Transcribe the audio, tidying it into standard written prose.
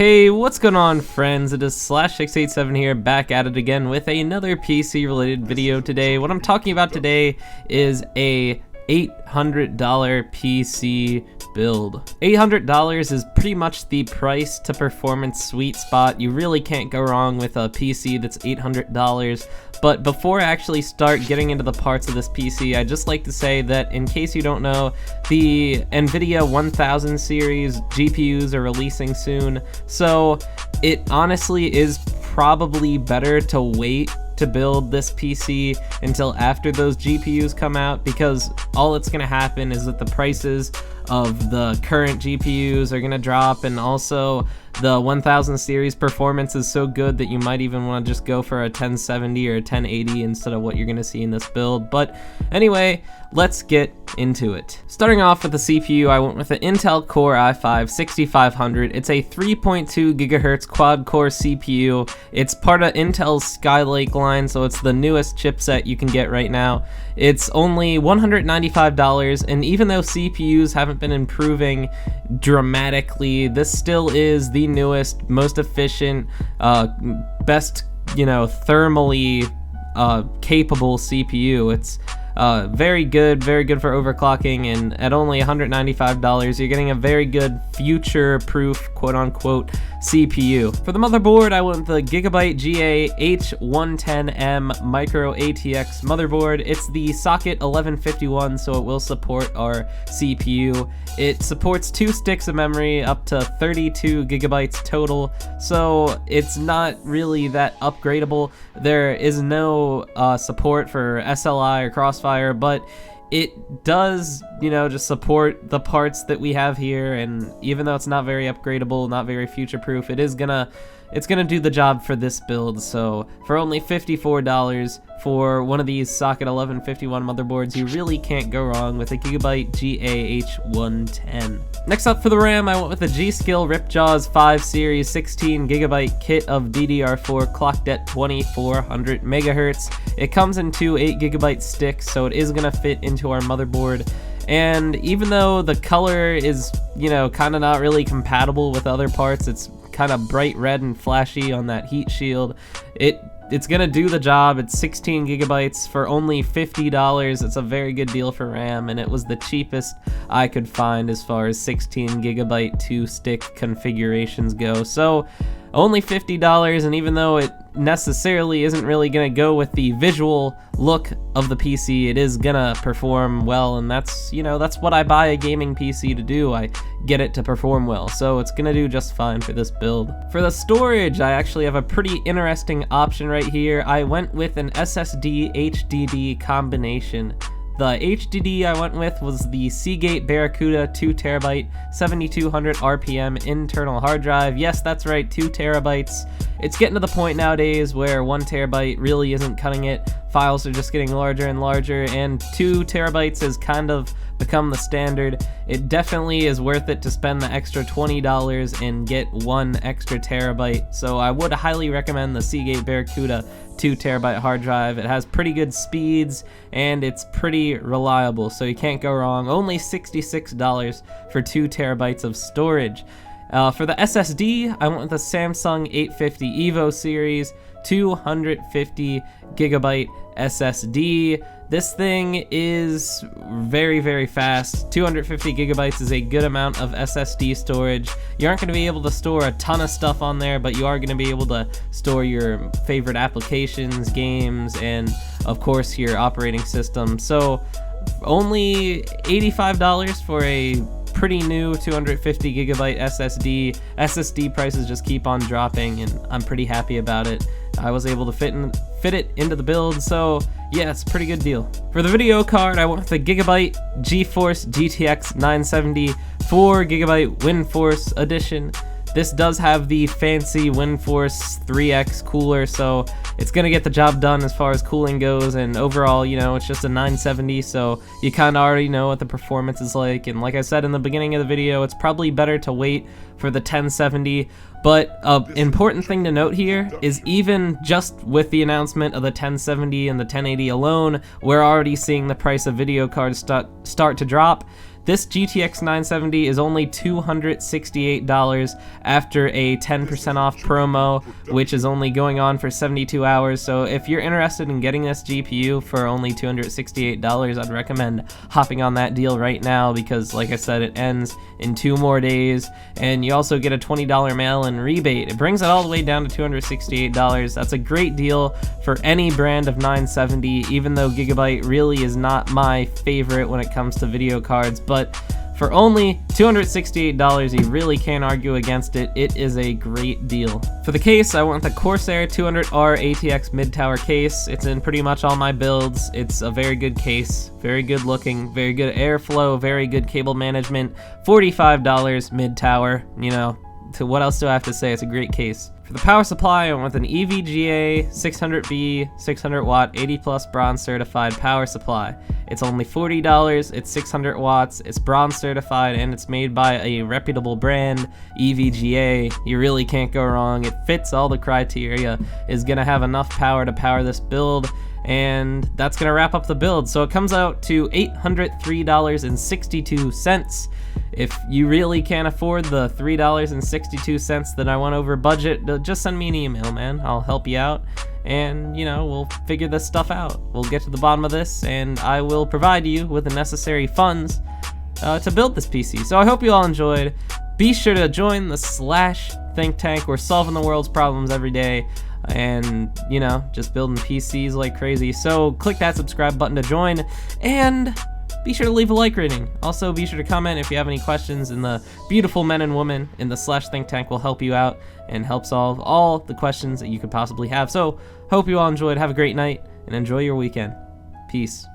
Hey, what's going on, friends? It is Slash687 here, back at it again with another PC related video today. What I'm talking about today is a $800 PC build. $800 is pretty much the price to performance sweet spot. You really can't go wrong with a PC that's $800. But before I actually start getting into the parts of this PC, I'd just like to say that in case you don't know, the Nvidia 1000 series GPUs are releasing soon. So it honestly is probably better to wait to build this PC until after those GPUs come out, because all that's gonna happen is that the prices of the current GPUs are gonna drop, and also the 1000 series performance is so good that you might even want to just go for a 1070 or a 1080 instead of what you're gonna see in this build. But anyway, let's get into it. Starting off with the CPU, I went with the Intel Core i5-6500. It's a 3.2 gigahertz quad-core CPU. It's part of Intel's Skylake line, so it's the newest chipset you can get right now. It's only $195, and even though CPUs haven't been improving dramatically, this still is the newest, most efficient, best, thermally capable CPU. It's very good for overclocking, and at only $195 you're getting a very good future-proof quote-unquote CPU. For the motherboard, I went with the Gigabyte H110M micro ATX motherboard. It's the socket 1151, so it will support our CPU. It supports 2 sticks of memory, up to 32 gigabytes total, so it's not really that upgradable. There is no support for SLI or Crossfire, but it does, just support the parts that we have here, and even though it's not very upgradable, not very future-proof, it's gonna do the job for this build. So for only $54 for one of these socket 1151 motherboards, you really can't go wrong with a Gigabyte GA-H110. Next up for the RAM, I went with the G.Skill Ripjaws 5 Series 16 gigabyte kit of DDR4 clocked at 2400 megahertz. It comes in 2 8 gigabyte sticks, so it is gonna fit into our motherboard. And even though the color is, kind of not really compatible with other parts, it's kind of bright red and flashy on that heat shield, it's gonna do the job. It's 16 gigabytes for only $50. It's a very good deal for RAM, and it was the cheapest I could find as far as 16 gigabyte 2-stick configurations go. So only $50, and even though it necessarily isn't really gonna go with the visual look of the PC, it is gonna perform well, and that's what I buy a gaming PC to do. I get it to perform well, so it's gonna do just fine for this build. For the storage, I actually have a pretty interesting option right here. I went with an SSD HDD combination. The HDD I went with was the Seagate Barracuda 2TB 7200 RPM internal hard drive. Yes, that's right, 2 terabytes. It's getting to the point nowadays where 1 terabyte really isn't cutting it. Files are just getting larger and larger, and 2 terabytes has kind of become the standard. It definitely is worth it to spend the extra $20 and get 1 extra terabyte. So I would highly recommend the Seagate Barracuda 2 terabyte hard drive. It has pretty good speeds, and it's pretty reliable, so you can't go wrong. Only $66 for 2 terabytes of storage. For the SSD, I went with the Samsung 850 EVO series 250 gigabyte SSD. This thing is very fast. 250 gigabytes is a good amount of SSD storage. You aren't going to be able to store a ton of stuff on there, but you are going to be able to store your favorite applications, games, and of course your operating system. So only $85 for a pretty new 250 gigabyte SSD. SSD prices just keep on dropping, and I'm pretty happy about it. I was able to fit it into the build, so yeah, it's a pretty good deal. For the video card, I went with the Gigabyte GeForce GTX 970 4GB WindForce edition. This does have the fancy WindForce 3X cooler, so it's gonna get the job done as far as cooling goes, and overall, it's just a 970, so you kind of already know what the performance is like. And like I said in the beginning of the video, it's probably better to wait for the 1070, but an important thing to note here is even just with the announcement of the 1070 and the 1080 alone, we're already seeing the price of video cards start to drop. This GTX 970 is only $268 after a 10% off promo, which is only going on for 72 hours. So if you're interested in getting this GPU for only $268, I'd recommend hopping on that deal right now, because like I said, it ends in 2 more days, and you also get a $20 mail-in rebate. It brings it all the way down to $268. That's a great deal for any brand of 970, even though Gigabyte really is not my favorite when it comes to video cards, but for only $268, you really can't argue against it. It is a great deal. For the case, I went with the Corsair 200R ATX mid-tower case. It's in pretty much all my builds. It's a very good case, very good looking, very good airflow, very good cable management. $45 mid-tower, you know, to what else do I have to say? It's a great case. For the power supply, I went with an EVGA 600B 600 watt 80 plus bronze certified power supply. It's only $40, it's 600 watts, it's bronze certified, and it's made by a reputable brand, EVGA. You really can't go wrong. It fits all the criteria, is gonna have enough power to power this build, and that's gonna wrap up the build. So it comes out to $803.62. If you really can't afford the $3.62 that I went over budget, just send me an email, man. I'll help you out, and you know, we'll figure this stuff out. We'll get to the bottom of this, and I will provide you with the necessary funds to build this PC. So I hope you all enjoyed. Be sure to join the Slash think tank. We're solving the world's problems every day, and you know, just building PCs like crazy. So click that subscribe button to join, and be sure to leave a like rating. Also, be sure to comment if you have any questions, and the beautiful men and women in the Slash think tank will help you out and help solve all the questions that you could possibly have. So hope you all enjoyed. Have a great night and enjoy your weekend. Peace.